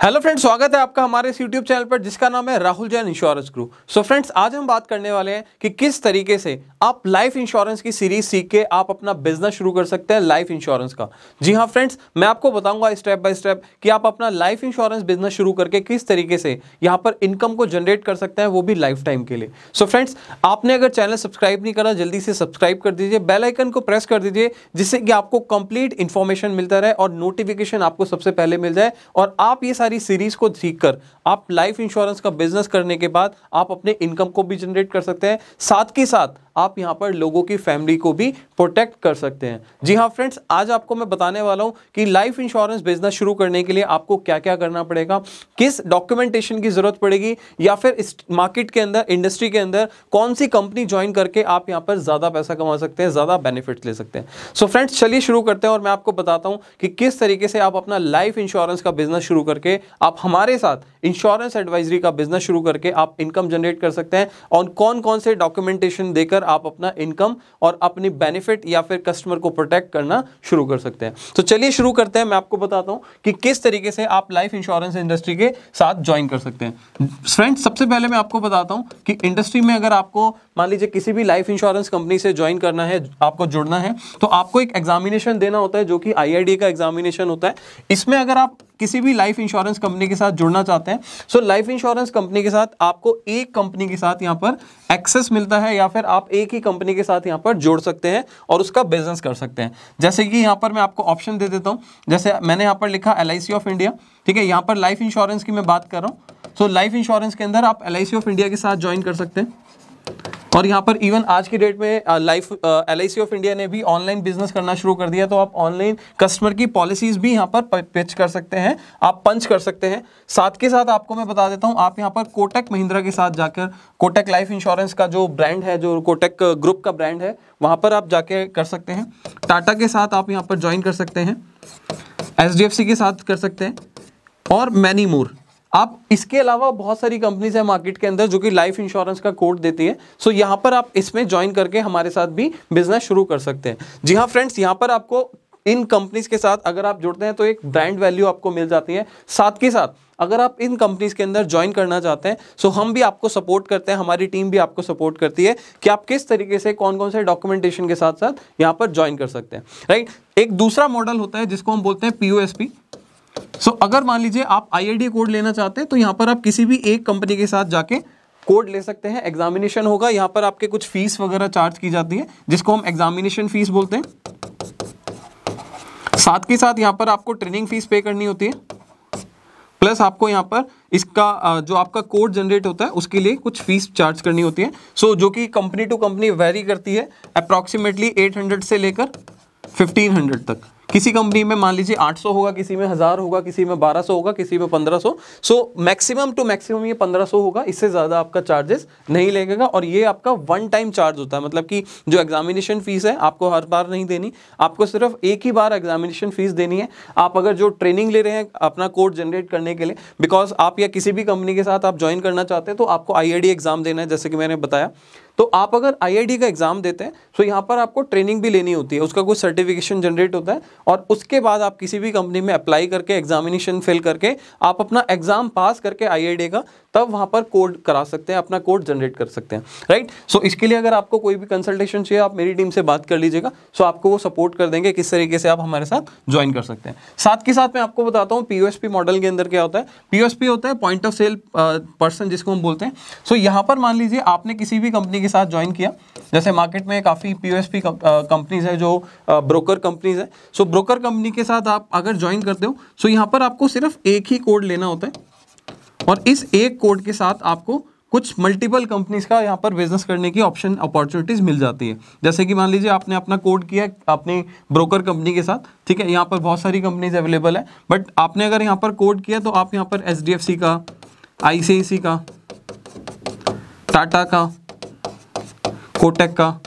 Hello friends, स्वागत है आपका हमारे इस यूट्यूब चैनल पर जिसका नाम है Rahul Jain insurance group. So friends, आज हम बात करने वाले हैं कि किस तरीके से आप लाइफ इंश्योरेंस की सीरीज सीख के आप अपना बिजनेस शुरू कर सकते हैं लाइफ इंश्योरेंस का। जी हाँ फ्रेंड्स, मैं आपको बताऊंगा स्टेप बाय स्टेप कि आप अपना लाइफ इंश्योरेंस बिजनेस शुरू करके किस तरीके से यहाँ पर इनकम को जनरेट कर सकते हैं, वो भी लाइफ टाइम के लिए। सो फ्रेंड्स, आपने अगर चैनल सब्सक्राइब नहीं करा जल्दी से सब्सक्राइब कर दीजिए, बेल आइकन को प्रेस कर दीजिए जिससे कि आपको कंप्लीट इंफॉर्मेशन मिलता रहे और नोटिफिकेशन आपको सबसे पहले मिल जाए और आप ये सारी सीरीज को सीखकर आप लाइफ इंश्योरेंस का बिजनेस करने के बाद आप अपने इनकम को भी जनरेट कर सकते हैं, साथ के साथ आप यहां पर लोगों की फैमिली को भी प्रोटेक्ट कर सकते हैं। जी हां फ्रेंड्स, आज आपको मैं बताने वाला हूं कि लाइफ इंश्योरेंस बिजनेस शुरू करने के लिए आपको क्या क्या करना पड़ेगा, किस डॉक्यूमेंटेशन की जरूरत पड़ेगी, या फिर इस मार्केट के अंदर, इंडस्ट्री के अंदर कौन सी कंपनी ज्वाइन करके आप यहां पर ज्यादा पैसा कमा सकते हैं, ज्यादा बेनिफिट ले सकते हैं। सो फ्रेंड्स, चलिए शुरू करते हैं और मैं आपको बताता हूं कि किस तरीके से आप अपना लाइफ इंश्योरेंस का बिजनेस शुरू करके आप हमारे साथ इंश्योरेंस एडवाइजरी का बिजनेस शुरू करके आप इनकम जनरेट कर सकते हैं और कौन कौन से डॉक्यूमेंटेशन देकर आप अपना इनकम और अपनी बेनिफिट या फिर कस्टमर को प्रोटेक्ट करना शुरू कर सकते हैं। तो चलिए शुरू करते हैं। मैं आपको बताता हूं कि किस तरीके से आप लाइफ इंश्योरेंस इंडस्ट्री के साथ ज्वाइन कर सकते हैं। फ्रेंड्स, सबसे पहले मैं आपको बताता हूं कि इंडस्ट्री में अगर आपको मान लीजिए किसी भी लाइफ इंश्योरेंस कंपनी से ज्वाइन करना है, आपको जुड़ना है, तो आपको एक एग्जामिनेशन देना होता है जो कि IRDAI का एग्जामिनेशन होता है। इसमें अगर आप किसी भी लाइफ इंश्योरेंस कंपनी के साथ जुड़ना चाहते हैं, सो लाइफ इंश्योरेंस कंपनी के साथ आपको एक कंपनी के साथ यहां पर एक्सेस मिलता है या फिर आप एक ही कंपनी के साथ यहां पर जोड़ सकते हैं और उसका बिजनेस कर सकते हैं। जैसे कि यहां पर मैं आपको ऑप्शन दे देता हूं, जैसे मैंने यहां पर लिखा LIC ऑफ इंडिया, ठीक है। यहां पर लाइफ इंश्योरेंस की मैं बात कर रहा हूं। सो लाइफ इंश्योरेंस के अंदर आप LIC ऑफ इंडिया के साथ ज्वाइन कर सकते हैं और यहाँ पर इवन आज की डेट में LIC ऑफ इंडिया ने भी ऑनलाइन बिजनेस करना शुरू कर दिया, तो आप ऑनलाइन कस्टमर की पॉलिसीज भी यहाँ पर पिच कर सकते हैं, आप पंच कर सकते हैं। साथ के साथ आपको मैं बता देता हूँ, आप यहाँ पर कोटक महिंद्रा के साथ जाकर, कोटक लाइफ इंश्योरेंस का जो ब्रांड है, जो कोटक ग्रुप का ब्रांड है, वहाँ पर आप जाके कर सकते हैं। टाटा के साथ आप यहाँ पर ज्वाइन कर सकते हैं, HDFC के साथ कर सकते हैं और मैनी मोर। आप इसके अलावा बहुत सारी कंपनीज है मार्केट के अंदर जो कि लाइफ इंश्योरेंस का कोड देती है। सो यहाँ पर आप इसमें ज्वाइन करके हमारे साथ भी बिजनेस शुरू कर सकते हैं। जी हाँ फ्रेंड्स, यहाँ पर आपको इन कंपनीज के साथ अगर आप जुड़ते हैं तो एक ब्रांड वैल्यू आपको मिल जाती है। साथ के साथ अगर आप इन कंपनीज के अंदर ज्वाइन करना चाहते हैं, सो हम भी आपको सपोर्ट करते हैं, हमारी टीम भी आपको सपोर्ट करती है कि आप किस तरीके से कौन कौन से डॉक्यूमेंटेशन के साथ साथ यहाँ पर ज्वाइन कर सकते हैं, राइट। एक दूसरा मॉडल होता है जिसको हम बोलते हैं POSP। अगर मान लीजिए आप IRDAI कोड लेना चाहते हैं तो यहां पर आप किसी भी एक कंपनी के साथ जाके कोड ले सकते हैं। एग्जामिनेशन होगा, यहां पर आपके कुछ फीस वगैरह चार्ज की जाती है जिसको हम एग्जामिनेशन फीस बोलते हैं। साथ के साथ यहां पर आपको ट्रेनिंग फीस पे करनी होती है, प्लस आपको यहां पर इसका जो आपका कोड जनरेट होता है उसके लिए कुछ फीस चार्ज करनी होती है। जो कि कंपनी टू कंपनी वेरी करती है, अप्रॉक्सीमेटली 800 से लेकर 1500 तक। किसी कंपनी में मान लीजिए 800 होगा, किसी में 1000 होगा, किसी में 1200 होगा, किसी में 1500। सो मैक्सिमम टू मैक्सिमम ये 1500 होगा, इससे ज़्यादा आपका चार्जेस नहीं लगेगा और ये आपका वन टाइम चार्ज होता है। मतलब कि जो एग्जामिनेशन फीस है आपको हर बार नहीं देनी, आपको सिर्फ एक ही बार एग्जामिनेशन फीस देनी है। आप अगर जो ट्रेनिंग ले रहे हैं अपना कोड जनरेट करने के लिए, बिकॉज आप या किसी भी कंपनी के साथ आप ज्वाइन करना चाहते हैं तो आपको IRDAI एग्जाम देना है, जैसे कि मैंने बताया। तो आप अगर IRDAI का एग्जाम देते हैं तो यहाँ पर आपको ट्रेनिंग भी लेनी होती है, उसका कुछ सर्टिफिकेशन जनरेट होता है और उसके बाद आप किसी भी कंपनी में अप्लाई करके एग्जामिनेशन फिल करके आप अपना एग्जाम पास करके IRDAI का, तब वहाँ पर कोड करा सकते हैं, अपना कोड जनरेट कर सकते हैं, राइट। सो इसके लिए अगर आपको कोई भी कंसल्टेशन चाहिए आप मेरी टीम से बात कर लीजिएगा, सो आपको वो सपोर्ट कर देंगे किस तरीके से आप हमारे साथ ज्वाइन कर सकते हैं। साथ के साथ मैं आपको बताता हूँ POSP मॉडल के अंदर क्या होता है। POSP होता है पॉइंट ऑफ सेल पर्सन, जिसको हम बोलते हैं। सो यहाँ पर मान लीजिए आपने किसी भी कंपनी के साथ ज्वाइन किया, जैसे मार्केट में काफ़ी POSP कंपनीज है जो ब्रोकर कंपनीज है। सो ब्रोकर कंपनी के साथ आप अगर ज्वाइन करते हो, सो यहाँ पर आपको सिर्फ एक ही कोड लेना होता है और इस एक कोड के साथ आपको कुछ मल्टीपल कंपनीज का यहाँ पर बिजनेस करने की ऑप्शन अपॉर्चुनिटीज मिल जाती है। जैसे कि मान लीजिए आपने अपना कोड किया अपनी ब्रोकर कंपनी के साथ, ठीक है। यहाँ पर बहुत सारी कंपनीज अवेलेबल है, बट आपने अगर यहाँ पर कोड किया तो आप यहाँ पर HDFC का, ICICI का, टाटा का, कोटक का,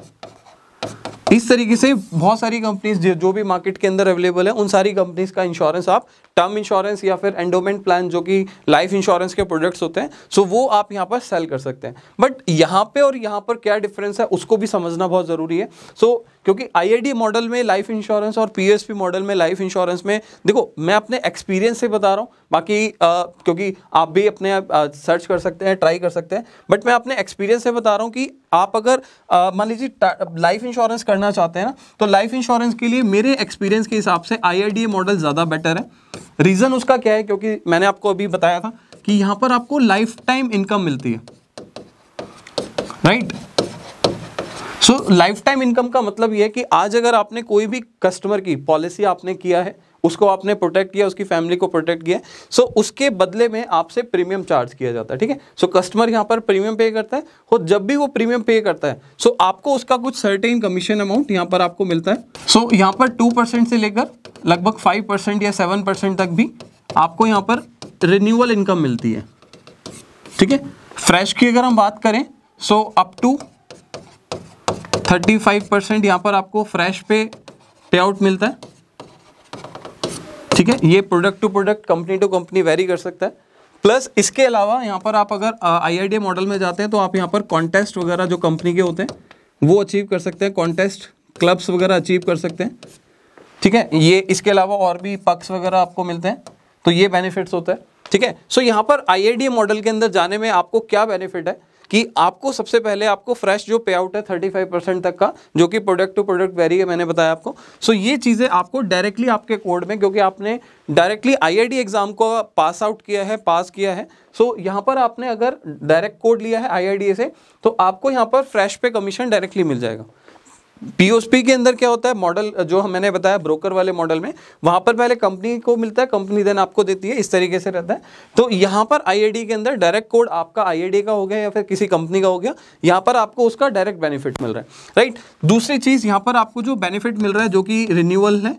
इस तरीके से बहुत सारी कंपनीज जो भी मार्केट के अंदर अवेलेबल है, उन सारी कंपनीज का इंश्योरेंस आप टर्म इंश्योरेंस या फिर एंडोमेंट प्लान जो कि लाइफ इंश्योरेंस के प्रोडक्ट्स होते हैं, सो वो आप यहाँ पर सेल कर सकते हैं। बट यहाँ पे और यहाँ पर क्या डिफरेंस है उसको भी समझना बहुत ज़रूरी है। सो क्योंकि IRDA मॉडल में लाइफ इंश्योरेंस और POSP मॉडल में लाइफ इंश्योरेंस में, देखो मैं अपने एक्सपीरियंस से बता रहा हूँ, बाकी क्योंकि आप भी अपने सर्च कर सकते हैं, ट्राई कर सकते हैं, बट मैं अपने एक्सपीरियंस से बता रहा हूँ कि आप अगर मान लीजिए लाइफ इंश्योरेंस करना चाहते हैं ना, तो लाइफ इंश्योरेंस के लिए मेरे एक्सपीरियंस के हिसाब से IRDA मॉडल ज़्यादा बेटर है। रीज़न उसका क्या है, क्योंकि मैंने आपको अभी बताया था कि यहाँ पर आपको लाइफ टाइम इनकम मिलती है, right. So life time income का मतलब ये है कि आज अगर आपने कोई भी कस्टमर की पॉलिसी आपने किया है, उसको आपने प्रोटेक्ट किया, उसकी फैमिली को प्रोटेक्ट किया, सो उसके बदले में आपसे प्रीमियम चार्ज किया जाता है, ठीक है। सो कस्टमर यहाँ पर प्रीमियम पे करता है, और जब भी वो प्रीमियम पे करता है, सो आपको उसका कुछ सर्टेन कमीशन अमाउंट यहाँ पर आपको मिलता है। सो यहाँ पर 2% से लेकर लगभग 5% या 7% तक भी आपको यहाँ पर रिन्यूअल इनकम मिलती है, ठीक है। फ्रेश की अगर हम बात करें, सो अप टू 35% यहाँ पर आपको फ्रेश पे आउट मिलता है, ठीक है। ये product to product, company to company vary कर सकता है। प्लस इसके अलावा यहाँ पर आप अगर IRDA मॉडल में जाते हैं तो आप यहाँ पर कॉन्टेस्ट वगैरह जो कंपनी के होते हैं वो अचीव कर सकते हैं, कॉन्टेस्ट क्लब्स वगैरह अचीव कर सकते हैं, ठीक है। ये इसके अलावा और भी पक्स वगैरह आपको मिलते हैं, तो ये बेनिफिट्स होता है, ठीक है। सो यहाँ पर IRDA मॉडल के अंदर जाने में आपको क्या बेनिफिट है कि आपको सबसे पहले आपको फ्रेश जो पे आउट है 35% तक का, जो कि प्रोडक्ट टू प्रोडक्ट वेरी है, मैंने बताया आपको। सो ये चीज़ें आपको डायरेक्टली आपके कोड में, क्योंकि आपने डायरेक्टली IRDA एग्जाम को पास आउट किया है, पास किया है, सो यहाँ पर आपने अगर डायरेक्ट कोड लिया है IRDA से, तो आपको यहाँ पर फ्रेश पे कमीशन डायरेक्टली मिल जाएगा। POSP के अंदर क्या होता है, मॉडल जो मैंने बताया ब्रोकर वाले मॉडल में, वहां पर पहले कंपनी को मिलता है, कंपनी देन आपको देती है, इस तरीके से रहता है। तो यहाँ पर IRDA के अंदर डायरेक्ट कोड आपका IRDA का हो गया या फिर किसी कंपनी का हो गया, यहाँ पर आपको उसका डायरेक्ट बेनिफिट मिल रहा है, राइट। दूसरी चीज यहाँ पर आपको जो बेनिफिट मिल रहा है, जो कि रिन्यूअल है,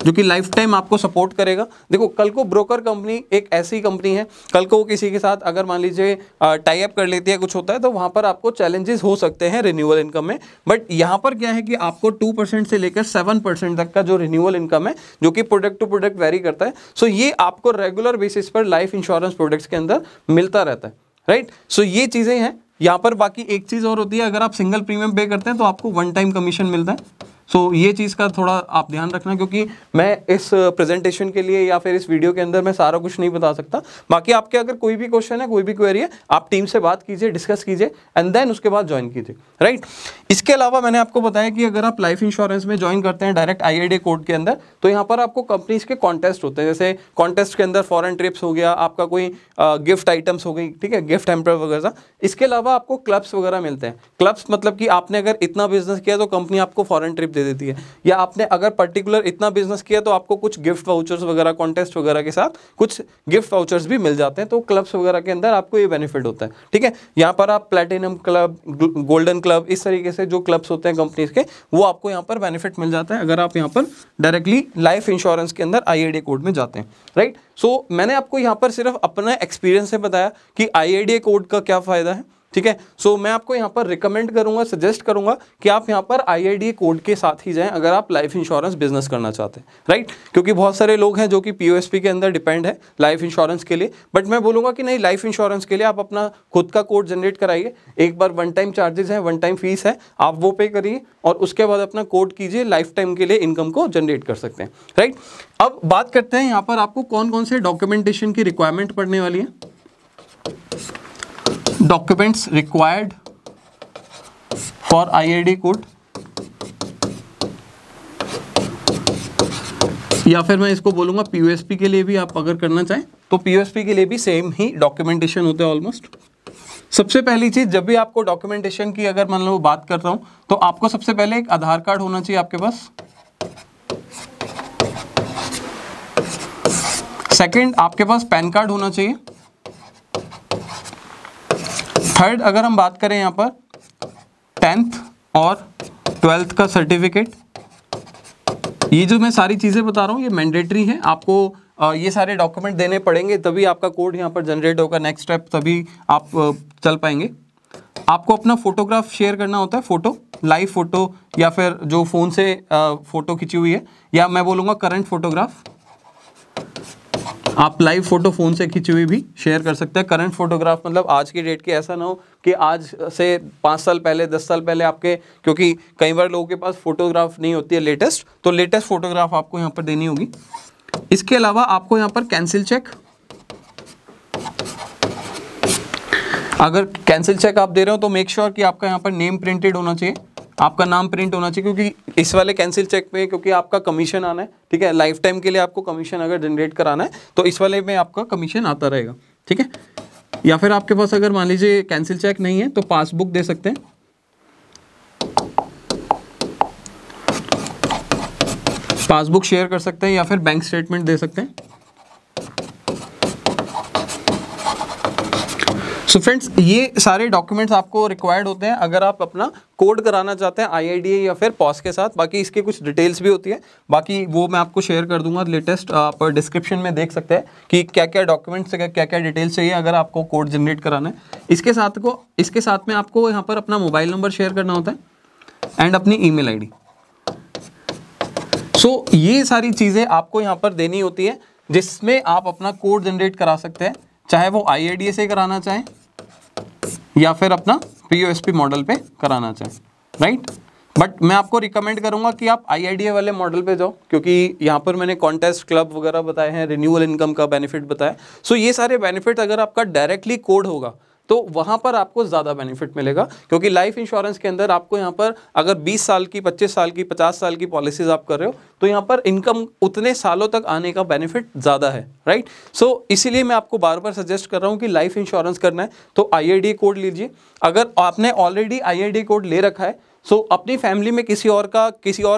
जो कि लाइफ टाइम आपको सपोर्ट करेगा। देखो कल को ब्रोकर कंपनी एक ऐसी कंपनी है, कल को किसी के साथ अगर मान लीजिए टाई अप कर लेती है, कुछ होता है, तो वहां पर आपको चैलेंजेस हो सकते हैं रिन्यूअल इनकम में। बट यहाँ पर क्या है कि आपको 2% से लेकर 7% तक का जो रिन्यूअल इनकम है, जो कि प्रोडक्ट टू प्रोडक्ट वेरी करता है, सो ये आपको रेगुलर बेसिस पर लाइफ इंश्योरेंस प्रोडक्ट्स के अंदर मिलता रहता है, राइट। सो ये चीज़ें हैं यहाँ पर। बाकी एक चीज़ और होती है, अगर आप सिंगल प्रीमियम पे करते हैं तो आपको 1 टाइम कमीशन मिलता है। सो ये चीज़ का थोड़ा आप ध्यान रखना, क्योंकि मैं इस प्रेजेंटेशन के लिए या फिर इस वीडियो के अंदर मैं सारा कुछ नहीं बता सकता। बाकी आपके अगर कोई भी क्वेश्चन है, कोई भी क्वेरी है, आप टीम से बात कीजिए, डिस्कस कीजिए, एंड देन उसके बाद ज्वाइन कीजिए, राइट। इसके अलावा मैंने आपको बताया कि अगर आप लाइफ इंश्योरेंस में ज्वाइन करते हैं डायरेक्ट IRDA कोड के अंदर, तो यहाँ पर आपको कंपनीज के कॉन्टेस्ट होते हैं। जैसे कॉन्टेस्ट के अंदर फॉरेन ट्रिप्स हो गया, आपका कोई गिफ्ट आइटम्स हो गई, ठीक है, गिफ्ट हैम्पर वगैरह। इसके अलावा आपको क्लब्स वगैरह मिलते हैं। क्लब्स मतलब कि आपने अगर इतना बिजनेस किया तो कंपनी आपको फॉरेन ट्रिप दे देती है, या आपने अगर पर्टिकुलर इतना बिजनेस किया तो आपको कुछ गिफ्ट वाउचर्स वगैरह कॉन्टेस्ट वगैरह के साथ कुछ गिफ्ट वाउचर्स भी मिल जाते हैं। तो क्लब्स वगैरह के अंदर आपको ये बेनिफिट होता है, ठीक है। यहाँ पर आप प्लैटिनम क्लब, गोल्डन क्लब, इस तरीके से जो क्लब्स होते हैं कंपनीज के, वो आपको यहाँ पर बेनिफिट मिल जाता है अगर आप यहाँ पर डायरेक्टली लाइफ इंश्योरेंस के अंदर IRDA कोड में जाते हैं, राइट। सो मैंने आपको यहाँ पर सिर्फ अपना एक्सपीरियंस से बताया कि IRDA कोड का क्या फायदा है, ठीक है। सो मैं आपको यहाँ पर रिकमेंड करूंगा, सजेस्ट करूंगा कि आप यहाँ पर IRDA कोड के साथ ही जाएं अगर आप लाइफ इंश्योरेंस बिजनेस करना चाहते हैं, राइट। क्योंकि बहुत सारे लोग हैं जो कि POSP के अंदर डिपेंड है लाइफ इंश्योरेंस के लिए, बट मैं बोलूंगा कि नहीं, लाइफ इंश्योरेंस के लिए आप अपना खुद का कोड जनरेट कराइए। एक बार 1 टाइम चार्जेस है, 1 टाइम फीस है, आप वो पे करिए और उसके बाद अपना कोड कीजिए, लाइफ टाइम के लिए इनकम को जनरेट कर सकते हैं, राइट। अब बात करते हैं यहाँ पर आपको कौन कौन से डॉक्यूमेंटेशन की रिक्वायरमेंट पड़ने वाली है। Documents required for IRDA code, या फिर मैं इसको बोलूंगा POSP के लिए भी आप अगर करना चाहें तो POSP के लिए भी सेम ही डॉक्यूमेंटेशन होते हैं ऑलमोस्ट। सबसे पहली चीज, जब भी आपको डॉक्यूमेंटेशन की अगर मान लो बात करता हूं, तो आपको सबसे पहले एक आधार कार्ड होना चाहिए आपके पास। सेकंड, आपके पास पैन कार्ड होना चाहिए। थर्ड, अगर हम बात करें यहाँ पर 10th और 12th का सर्टिफिकेट। ये जो मैं सारी चीज़ें बता रहा हूँ ये मैंडेटरी है, आपको ये सारे डॉक्यूमेंट देने पड़ेंगे, तभी आपका कोड यहाँ पर जनरेट होगा। नेक्स्ट स्टेप तभी आप चल पाएंगे। आपको अपना फोटोग्राफ शेयर करना होता है, फोटो, लाइव फोटो, या फिर जो फ़ोन से फ़ोटो खिंची हुई है, या मैं बोलूँगा करंट फोटोग्राफ। आप लाइव फोटो फोन से खींची हुई भी शेयर कर सकते हैं। करंट फोटोग्राफ मतलब आज की डेट की, ऐसा ना हो कि आज से 5 साल पहले 10 साल पहले आपके, क्योंकि कई बार लोगों के पास फोटोग्राफ नहीं होती है लेटेस्ट, तो लेटेस्ट फोटोग्राफ आपको यहाँ पर देनी होगी। इसके अलावा आपको यहाँ पर कैंसिल चेक, अगर कैंसिल चेक आप दे रहे हो तो मेक श्योर कि आपका यहाँ पर नेम प्रिंटेड होना चाहिए, आपका नाम प्रिंट होना चाहिए, क्योंकि इस वाले कैंसिल चेक पे क्योंकि आपका कमीशन आना है, ठीक है, लाइफ टाइम के लिए आपको कमीशन अगर जनरेट कराना है तो इस वाले में आपका कमीशन आता रहेगा, ठीक है। या फिर आपके पास अगर मान लीजिए कैंसिल चेक नहीं है तो पासबुक दे सकते हैं, पासबुक शेयर कर सकते हैं, या फिर बैंक स्टेटमेंट दे सकते हैं। सो फ्रेंड्स, ये सारे डॉक्यूमेंट्स आपको रिक्वायर्ड होते हैं अगर आप अपना कोड कराना चाहते हैं IIDA या फिर POS के साथ। बाकी इसकी कुछ डिटेल्स भी होती है, बाकी वो मैं आपको शेयर कर दूंगा लेटेस्ट, आप डिस्क्रिप्शन में देख सकते हैं कि क्या क्या डॉक्यूमेंट्स क्या क्या डिटेल्स चाहिए अगर आपको कोड जनरेट कराना है। इसके साथ में आपको यहाँ पर अपना मोबाइल नंबर शेयर करना होता है एंड अपनी ईमेल ID। सो ये सारी चीज़ें आपको यहाँ पर देनी होती है जिसमें आप अपना कोड जनरेट करा सकते हैं, चाहे वो IIDA से कराना चाहें या फिर अपना POSP मॉडल पे कराना चाहें, राइट। बट मैं आपको रिकमेंड करूंगा कि आप IIDA वाले मॉडल पे जाओ, क्योंकि यहाँ पर मैंने कॉन्टेस्ट क्लब वगैरह बताए हैं, रिन्यूअल इनकम का बेनिफिट बताया। सो ये सारे बेनिफिट अगर आपका डायरेक्टली कोड होगा तो वहाँ पर आपको ज़्यादा बेनिफिट मिलेगा, क्योंकि लाइफ इंश्योरेंस के अंदर आपको यहाँ पर अगर 20 साल की, 25 साल की, 50 साल की पॉलिसीज आप कर रहे हो तो यहाँ पर इनकम उतने सालों तक आने का बेनिफिट ज़्यादा है, राइट। सो इसीलिए मैं आपको बार बार सजेस्ट कर रहा हूँ कि लाइफ इंश्योरेंस करना है तो IIDA कोड लीजिए। अगर आपने ऑलरेडी IIDA कोड ले रखा है, सो अपनी फैमिली में किसी और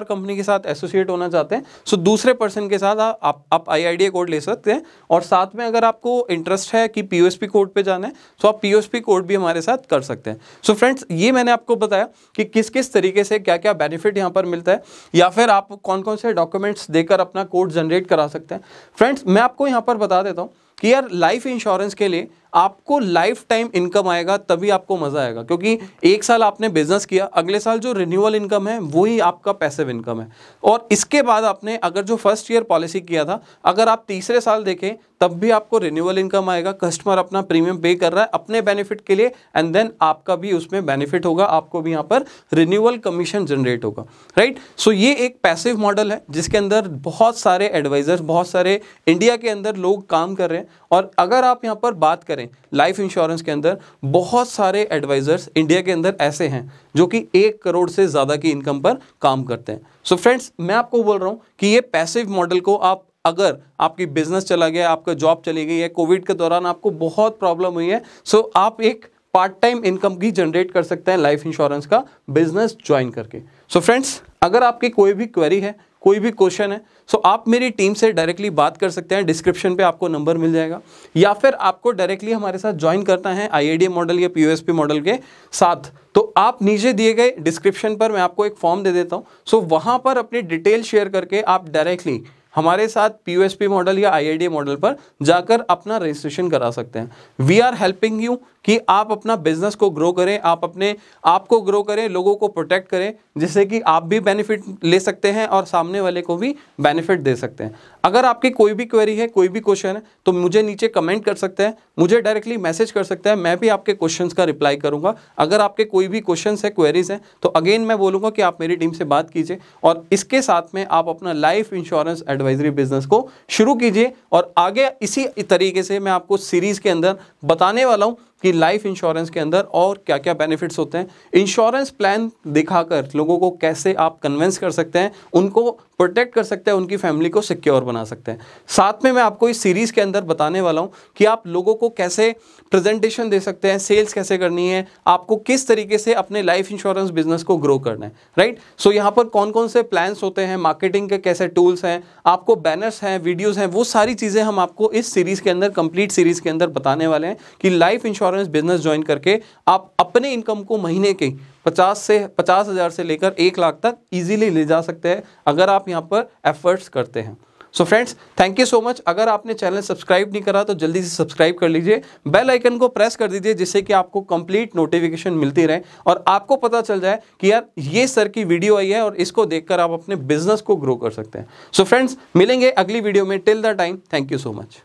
कंपनी के साथ एसोसिएट होना चाहते हैं, सो दूसरे पर्सन के साथ आप IIDA कोड ले सकते हैं। और साथ में अगर आपको इंटरेस्ट है कि POSP कोड पे जाना है तो आप POSP कोड भी हमारे साथ कर सकते हैं। सो फ्रेंड्स, ये मैंने आपको बताया कि किस किस तरीके से क्या क्या बेनिफिट यहाँ पर मिलता है, या फिर आप कौन कौन से डॉक्यूमेंट्स देकर अपना कोड जनरेट करा सकते हैं। फ्रेंड्स, मैं आपको यहाँ पर बता देता हूँ कि यार लाइफ इंश्योरेंस के लिए आपको लाइफ टाइम इनकम आएगा तभी आपको मजा आएगा, क्योंकि एक साल आपने बिजनेस किया, अगले साल जो रिन्यूअल इनकम है वही आपका पैसिव इनकम है। और इसके बाद आपने अगर जो फर्स्ट ईयर पॉलिसी किया था, अगर आप तीसरे साल देखें तब भी आपको रिन्यूअल इनकम आएगा, कस्टमर अपना प्रीमियम पे कर रहा है अपने बेनिफिट के लिए, एंड देन आपका भी उसमें बेनिफिट होगा, आपको भी यहाँ पर रिन्यूअल कमीशन जनरेट होगा, राइट। सो ये एक पैसिव मॉडल है जिसके अंदर बहुत सारे एडवाइजर्स, बहुत सारे इंडिया के अंदर लोग काम कर रहे हैं। और अगर आप यहाँ पर बात करें लाइफ इंश्योरेंस के अंदर, बहुत सारे एडवाइजर्स इंडिया के अंदर ऐसे हैं जो कि 1 करोड़ से ज़्यादा की इनकम पर काम करते हैं। सो फ्रेंड्स, मैं आपको बोल रहा हूँ कि ये पैसिव मॉडल को आप, अगर आपकी बिजनेस चला गया, आपका जॉब चली गई है, कोविड के दौरान आपको बहुत प्रॉब्लम हुई है, सो आप एक पार्ट टाइम इनकम भी जनरेट कर सकते हैं लाइफ इंश्योरेंस का बिजनेस ज्वाइन करके। सो फ्रेंड्स, अगर आपकी कोई भी क्वेरी है, कोई भी क्वेश्चन है, सो आप मेरी टीम से डायरेक्टली बात कर सकते हैं, डिस्क्रिप्शन पे आपको नंबर मिल जाएगा, या फिर आपको डायरेक्टली हमारे साथ ज्वाइन करना है IIDA मॉडल या POSP मॉडल के साथ, तो आप नीचे दिए गए डिस्क्रिप्शन पर मैं आपको एक फॉर्म दे देता हूँ। सो वहाँ पर अपनी डिटेल शेयर करके आप डायरेक्टली हमारे साथ POSP मॉडल या IIDA मॉडल पर जाकर अपना रजिस्ट्रेशन करा सकते हैं। वी आर हेल्पिंग यू कि आप अपना बिजनेस को ग्रो करें, आप अपने आप को ग्रो करें, लोगों को प्रोटेक्ट करें, जिससे कि आप भी बेनिफिट ले सकते हैं और सामने वाले को भी बेनिफिट दे सकते हैं। अगर आपकी कोई भी क्वेरी है, कोई भी क्वेश्चन है, तो मुझे नीचे कमेंट कर सकते हैं, मुझे डायरेक्टली मैसेज कर सकते हैं, मैं भी आपके क्वेश्चंस का रिप्लाई करूंगा। अगर आपके कोई भी क्वेश्चंस है, क्वेरीज हैं, तो अगेन मैं बोलूँगा कि आप मेरी टीम से बात कीजिए और इसके साथ में आप अपना लाइफ इंश्योरेंस एडवाइजरी बिजनेस को शुरू कीजिए। और आगे इसी तरीके से मैं आपको सीरीज़ के अंदर बताने वाला हूँ कि लाइफ इंश्योरेंस के अंदर और क्या क्या बेनिफिट्स होते हैं, इंश्योरेंस प्लान दिखाकर लोगों को कैसे आप कन्विंस कर सकते हैं, उनको प्रोटेक्ट कर सकते हैं, उनकी फैमिली को सिक्योर बना सकते हैं। साथ में मैं आपको इस सीरीज़ के अंदर बताने वाला हूं कि आप लोगों को कैसे प्रेजेंटेशन दे सकते हैं, सेल्स कैसे करनी है, आपको किस तरीके से अपने लाइफ इंश्योरेंस बिजनेस को ग्रो करना है, राइट। सो यहाँ पर कौन कौन से प्लान्स होते हैं, मार्केटिंग के कैसे टूल्स हैं, आपको बैनर्स हैं, वीडियोज़ हैं, वो सारी चीज़ें हम आपको इस सीरीज़ के अंदर, कंप्लीट सीरीज़ के अंदर बताने वाले हैं कि लाइफ इंश्योरेंस बिजनेस ज्वाइन करके आप अपने इनकम को महीने के 50,000 से लेकर 1 लाख तक इजीली ले जा सकते हैं अगर आप यहाँ पर एफर्ट्स करते हैं। So friends, thank you so much. अगर आपने चैनल सब्सक्राइब नहीं करा तो जल्दी से सब्सक्राइब कर लीजिए, बेल आइकन को प्रेस कर दीजिए, जिससे कि आपको कंप्लीट नोटिफिकेशन मिलती रहे और आपको पता चल जाए कि यार ये सर की वीडियो आई है और इसको देखकर आप अपने बिजनेस को ग्रो कर सकते हैं। सो फ्रेंड्स, मिलेंगे अगली वीडियो में। Till the time, thank you so much.